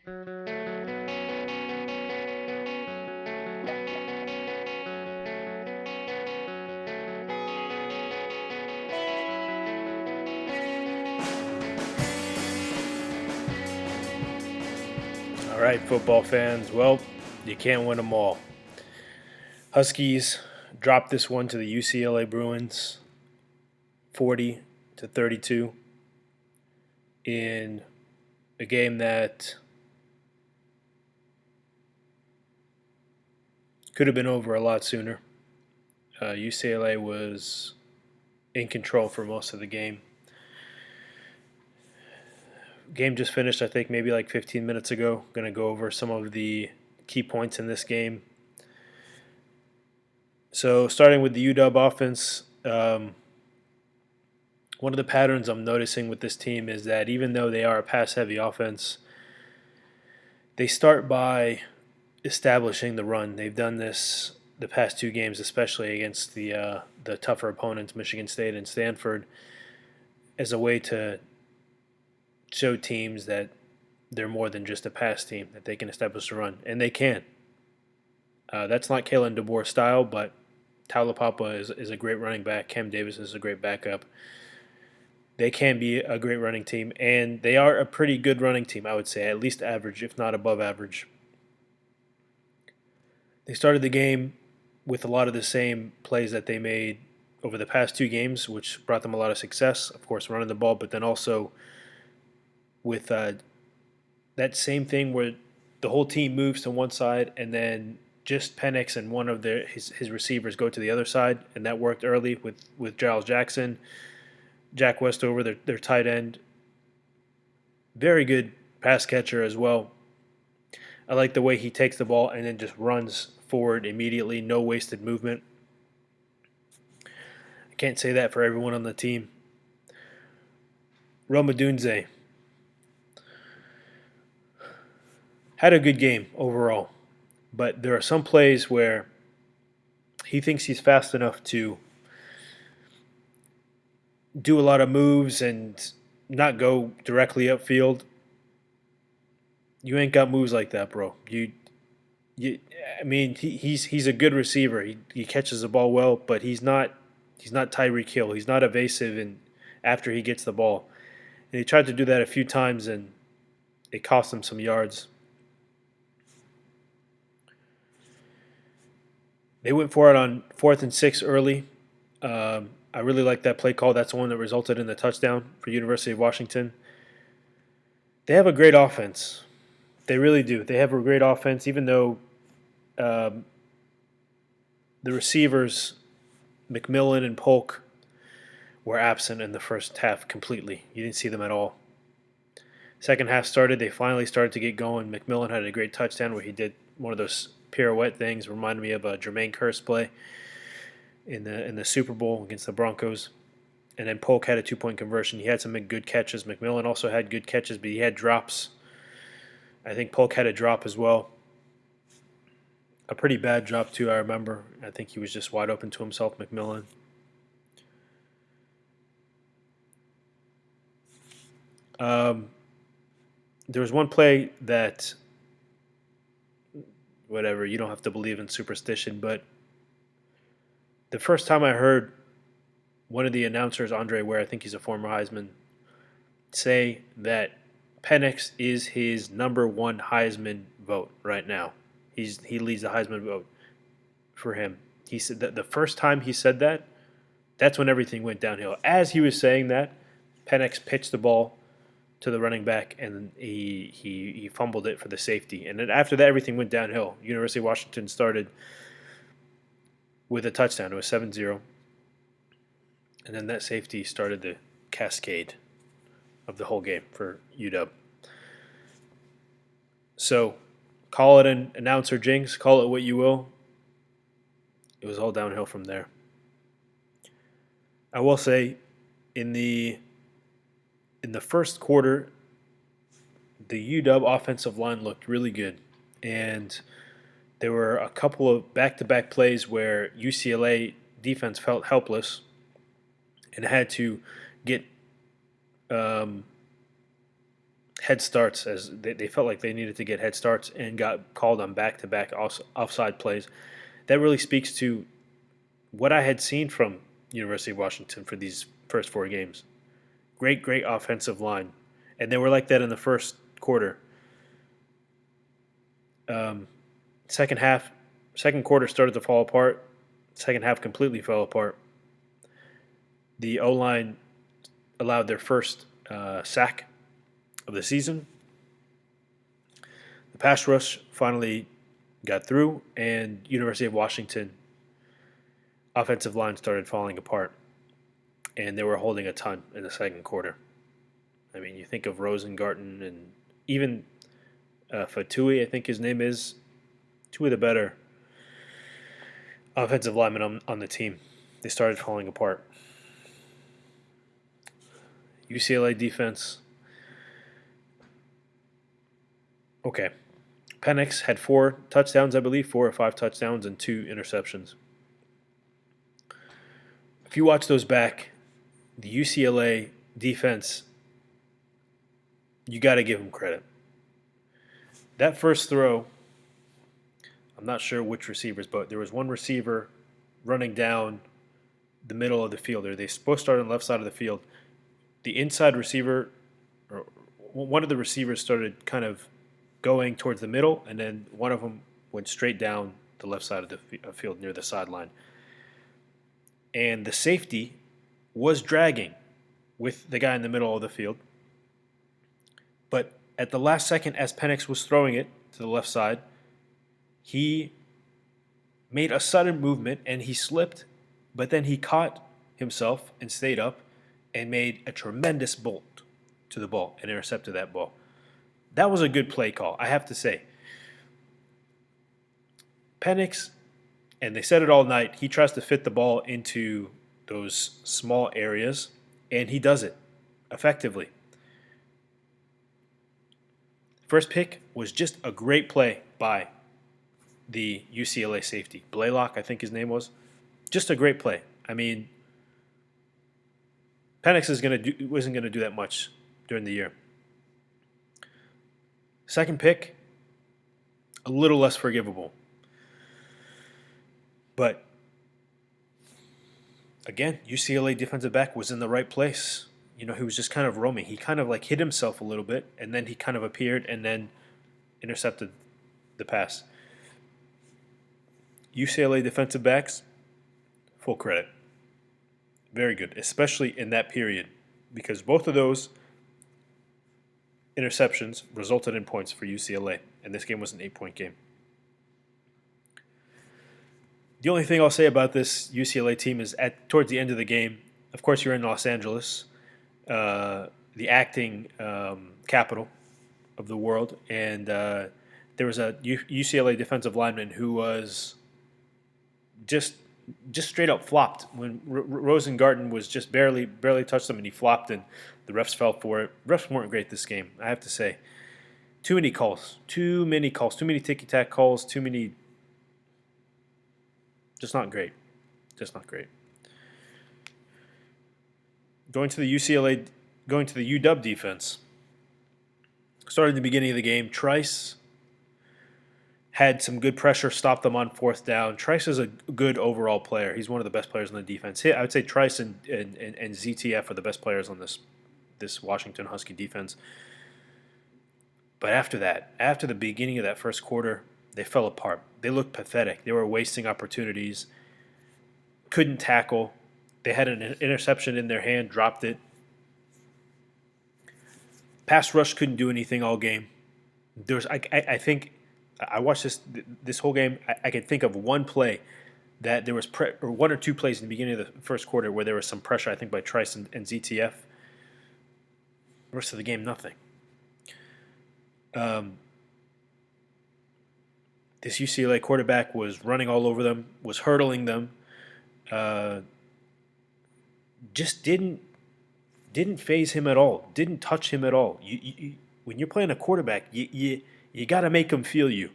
All right, football fans. Well, you can't win them all. Huskies dropped this one to the UCLA Bruins, 40-32, in a game that could have been over a lot sooner. UCLA was in control for most of the game. Game just finished, I think, maybe like 15 minutes ago. Going to go over some of the key points in this game. So, starting with the UW offense, one of the patterns I'm noticing with this team is that even though they are a pass-heavy offense, they start by establishing the run. They've done this the past two games, especially against the tougher opponents, Michigan State and Stanford, as a way to show teams that they're more than just a pass team, that they can establish a run, and they can. That's not Kalen DeBoer's style, but Taulapapa is a great running back. Cam Davis is a great backup. They can be a great running team, and they are a pretty good running team, I would say, at least average, if not above average. They started the game with a lot of the same plays that they made over the past two games, which brought them a lot of success. Of course, running the ball, but then also with that same thing where the whole team moves to one side and then just Penix and one of his receivers go to the other side, and that worked early with Giles Jackson, Jack Westover, their tight end. Very good pass catcher as well. I like the way he takes the ball and then just runs forward immediately, no wasted movement. I can't say that for everyone on the team. Roma Dunze had a good game overall, but there are some plays where he thinks he's fast enough to do a lot of moves and not go directly upfield. You ain't got moves like that, bro. I mean, he's a good receiver. He catches the ball well, but he's not Tyreek Hill. He's not evasive and after he gets the ball. And he tried to do that a few times, and it cost him some yards. They went for it on 4th and 6 early. I really like that play call. That's the one that resulted in the touchdown for University of Washington. They have a great offense. They really do. They have a great offense, even though the receivers, McMillan and Polk, were absent in the first half completely. You didn't see them at all. Second half started. They finally started to get going. McMillan had a great touchdown where he did one of those pirouette things. Reminded me of a Jermaine Kearse play in the Super Bowl against the Broncos. And then Polk had a 2-point conversion. He had some good catches. McMillan also had good catches, but he had drops. I think Polk had a drop as well. A pretty bad drop, too, I remember. I think he was just wide open to himself, McMillan. There was one play that, whatever, you don't have to believe in superstition, but the first time I heard one of the announcers, Andre Ware, I think he's a former Heisman, say that Penix is his number one Heisman vote right now. He leads the Heisman vote for him. He said that the first time he said that, that's when everything went downhill. As he was saying that, Penix pitched the ball to the running back, and he fumbled it for the safety. And then after that, everything went downhill. University of Washington started with a touchdown. It was 7-0. And then that safety started the cascade of the whole game for UW. So call it an announcer jinx, call it what you will. It was all downhill from there. I will say in the first quarter, the UW offensive line looked really good. And there were a couple of back-to-back plays where UCLA defense felt helpless and had to get head starts, as they felt like they needed to get head starts, and got called on back-to-back offside plays. That really speaks to what I had seen from University of Washington for these first 4 games. Great offensive line, and they were like that in the first quarter. Um, second half, second quarter started to fall apart. Second half completely fell apart. The O line allowed their first sack of the season. The pass rush finally got through, and University of Washington offensive line started falling apart, and they were holding a ton in the second quarter. I mean, you think of Rosengarten and even Fatui, I think his name is, two of the better offensive linemen on the team. They started falling apart. UCLA defense. Okay. Penix had 4 touchdowns, I believe, 4 or 5 touchdowns and 2 interceptions. If you watch those back, the UCLA defense, you got to give them credit. That first throw, I'm not sure which receivers, but there was one receiver running down the middle of the field. They supposed to start on the left side of the field. The inside receiver, or one of the receivers, started kind of going towards the middle, and then one of them went straight down the left side of the field near the sideline. And the safety was dragging with the guy in the middle of the field. But at the last second, as Penix was throwing it to the left side, he made a sudden movement and he slipped, but then he caught himself and stayed up and made a tremendous bolt to the ball and intercepted that ball. That was a good play call, I have to say. Penix, and they said it all night, he tries to fit the ball into those small areas, and he does it effectively. First pick was just a great play by the UCLA safety. Blaylock, I think his name was. Just a great play. I mean, Penix wasn't going to do that much during the year. Second pick, a little less forgivable. But again, UCLA defensive back was in the right place. He was just kind of roaming. He kind of like hit himself a little bit, and then he kind of appeared and then intercepted the pass. UCLA defensive backs, full credit. Very good, especially in that period, because both of those interceptions resulted in points for UCLA, and this game was an 8-point game. The only thing I'll say about this UCLA team is towards the end of the game, of course you're in Los Angeles, the acting capital of the world, and there was a UCLA defensive lineman who was just straight up flopped when Rosengarten was just barely touched him, and he flopped, and the refs fell for it. Refs weren't great this game, I have to say. Too many ticky-tack calls, too many. Just not great. Going to the UW defense. Started at the beginning of the game. Trice had some good pressure, stopped them on 4th down. Trice is a good overall player. He's one of the best players on the defense. I would say Trice and ZTF are the best players on this Washington Husky defense. But after that, after the beginning of that first quarter, they fell apart. They looked pathetic. They were wasting opportunities. Couldn't tackle. They had an interception in their hand, dropped it. Pass rush couldn't do anything all game. I think I watched this whole game. I could think of one play that there was or one or two plays in the beginning of the first quarter where there was some pressure, I think, by Trice and ZTF. The rest of the game, nothing. This UCLA quarterback was running all over them, was hurdling them, just didn't phase him at all, didn't touch him at all. When you're playing a quarterback, you got to make them feel you.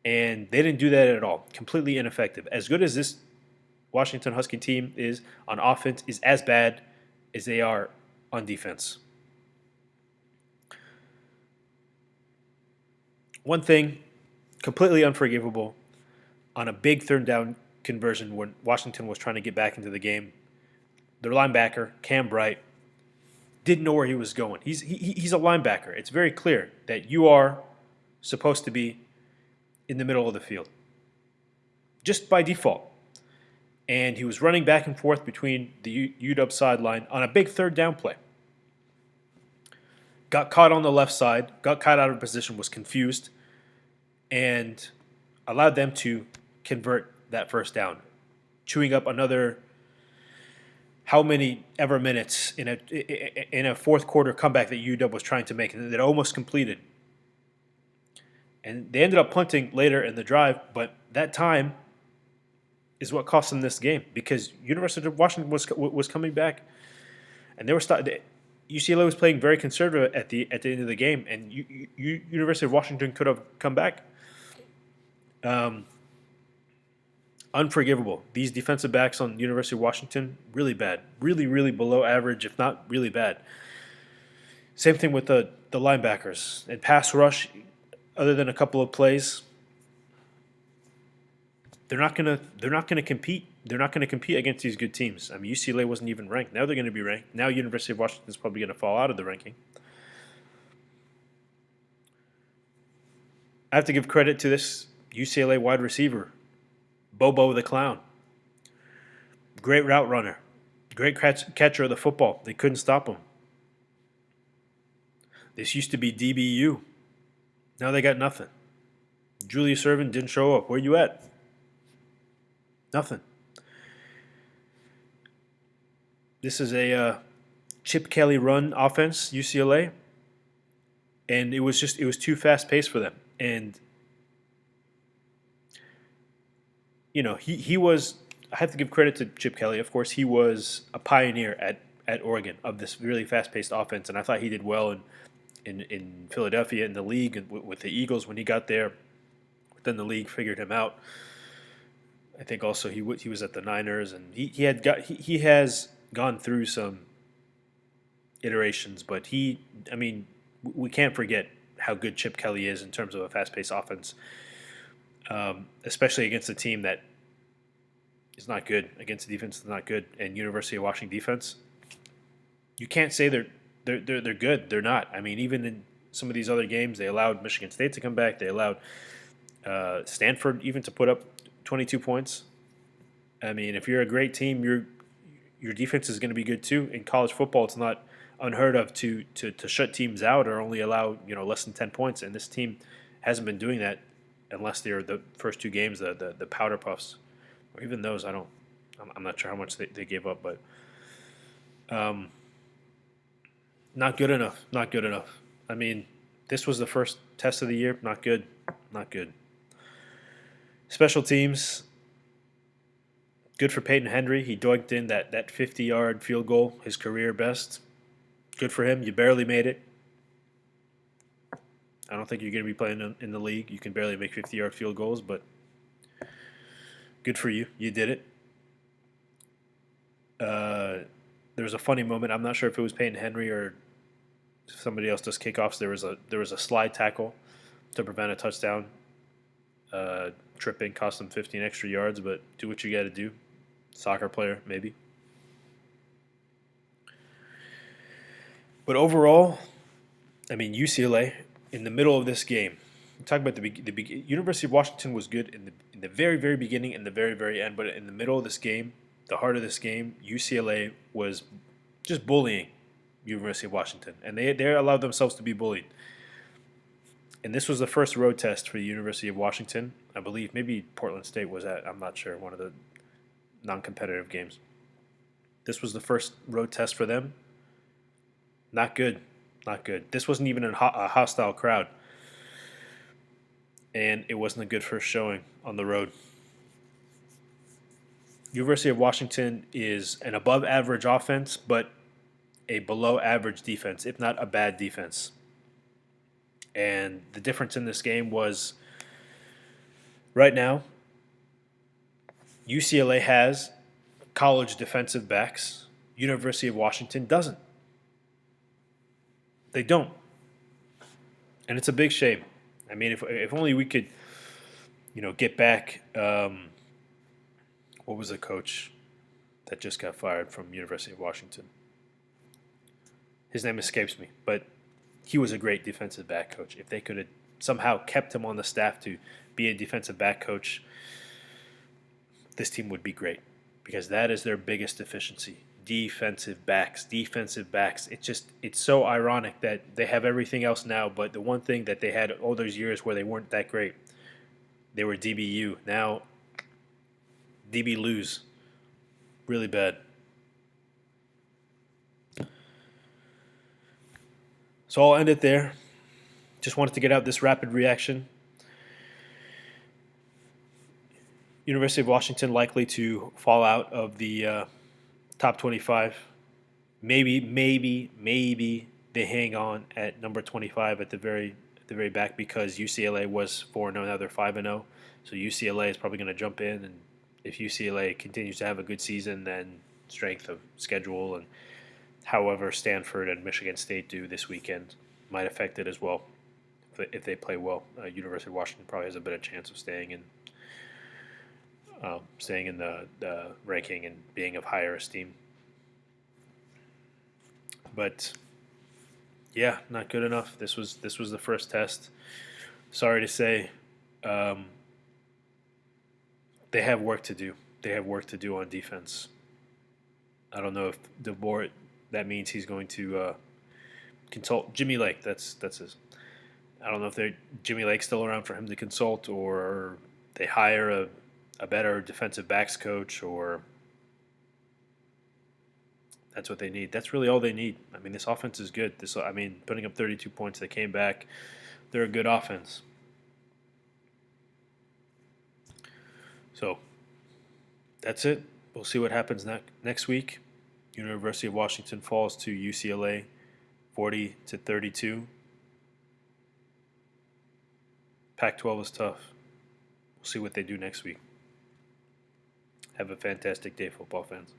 And they didn't do that at all. Completely ineffective. As good as this Washington Husky team is on offense, is as bad as they are on defense. One thing, completely unforgivable, on a big third down conversion when Washington was trying to get back into the game, their linebacker, Cam Bright, didn't know where he was going. He's a linebacker. It's very clear that you are supposed to be in the middle of the field, just by default. And he was running back and forth between the UW sideline on a big third down play. Got caught on the left side, got caught out of position, was confused, and allowed them to convert that first down, chewing up another how many ever minutes in a fourth quarter comeback that UW was trying to make, and that almost completed. And they ended up punting later in the drive, but that time is what cost them this game because University of Washington was coming back, and they were UCLA was playing very conservative at the end of the game, and University of Washington could have come back. Unforgivable. These defensive backs on University of Washington, really bad. Really, really below average, if not really bad. Same thing with the linebackers. And pass rush, other than a couple of plays, they're not gonna compete. They're not gonna compete against these good teams. I mean, UCLA wasn't even ranked. Now they're gonna be ranked. Now University of Washington is probably gonna fall out of the ranking. I have to give credit to this UCLA wide receiver, Bobo the Clown. Great route runner. Great catcher of the football. They couldn't stop him. This used to be DBU. Now they got nothing. Julius Ervin didn't show up. Where you at? Nothing. This is a Chip Kelly run offense, UCLA, and it was too fast paced for them. And he was. I have to give credit to Chip Kelly. Of course, he was a pioneer at Oregon of this really fast paced offense, and I thought he did well in Philadelphia in the league and with the Eagles when he got there. Then the league figured him out. I think also he was at the Niners, and he has gone through some iterations, but we can't forget how good Chip Kelly is in terms of a fast-paced offense, especially against a team that is not good, against a defense that's not good, and University of Washington defense. You can't say they're good. They're not. I mean, even in some of these other games, they allowed Michigan State to come back. They allowed Stanford even to put up 22 points. I mean, if you're a great team, your defense is going to be good too. In college football, it's not unheard of to shut teams out or only allow less than 10 points. And this team hasn't been doing that unless they're the first two games, the Powder Puffs, or even those. I'm not sure how much they gave up, but not good enough. Not good enough. I mean, this was the first test of the year. Not good. Not good. Special teams, good for Peyton Henry. He doinked in that 50-yard field goal, his career best. Good for him. You barely made it. I don't think you're going to be playing in the league. You can barely make 50-yard field goals, but good for you. You did it. There was a funny moment. I'm not sure if it was Peyton Henry or somebody else does kickoffs. There was a slide tackle to prevent a touchdown. Tripping cost them 15 extra yards, but do what you got to do. Soccer player, maybe. But overall, I mean, UCLA in the middle of this game. I'm talking about the University of Washington was good in the very, very beginning and the very, very end, but in the middle of this game, the heart of this game, UCLA was just bullying University of Washington, and they allowed themselves to be bullied. And this was the first road test for the University of Washington. I believe maybe Portland State was at, I'm not sure, one of the non-competitive games. This was the first road test for them. Not good. Not good. This wasn't even a hostile crowd. And it wasn't a good first showing on the road. University of Washington is an above-average offense, but a below-average defense, if not a bad defense. And the difference in this game was right now, UCLA has college defensive backs. University of Washington doesn't. They don't. And it's a big shame. I mean, if only we could, get back. What was the coach that just got fired from University of Washington? His name escapes me, but he was a great defensive back coach. If they could have somehow kept him on the staff to be a defensive back coach, this team would be great because that is their biggest deficiency. Defensive backs, defensive backs. It's so ironic that they have everything else now, but the one thing that they had all those years where they weren't that great, they were DBU. Now DB lose really bad. So I'll end it there. Just wanted to get out this rapid reaction. University of Washington likely to fall out of the top 25. Maybe they hang on at number 25 at the very back because UCLA was 4-0, now they're 5-0. So UCLA is probably going to jump in, and if UCLA continues to have a good season, then strength of schedule and however Stanford and Michigan State do this weekend might affect it as well. If they play well, University of Washington probably has a better chance of staying in the ranking and being of higher esteem. But yeah, not good enough. This was the first test. Sorry to say, they have work to do. They have work to do on defense. I don't know if that means he's going to consult Jimmy Lake. That's his. I don't know if Jimmy Lake's still around for him to consult, or they hire a better defensive backs coach, or that's what they need. That's really all they need. I mean, this offense is good. Putting up 32 points, they came back. They're a good offense. So that's it. We'll see what happens next week. University of Washington falls to UCLA 40-32. Pac-12 is tough. We'll see what they do next week. Have a fantastic day, football fans.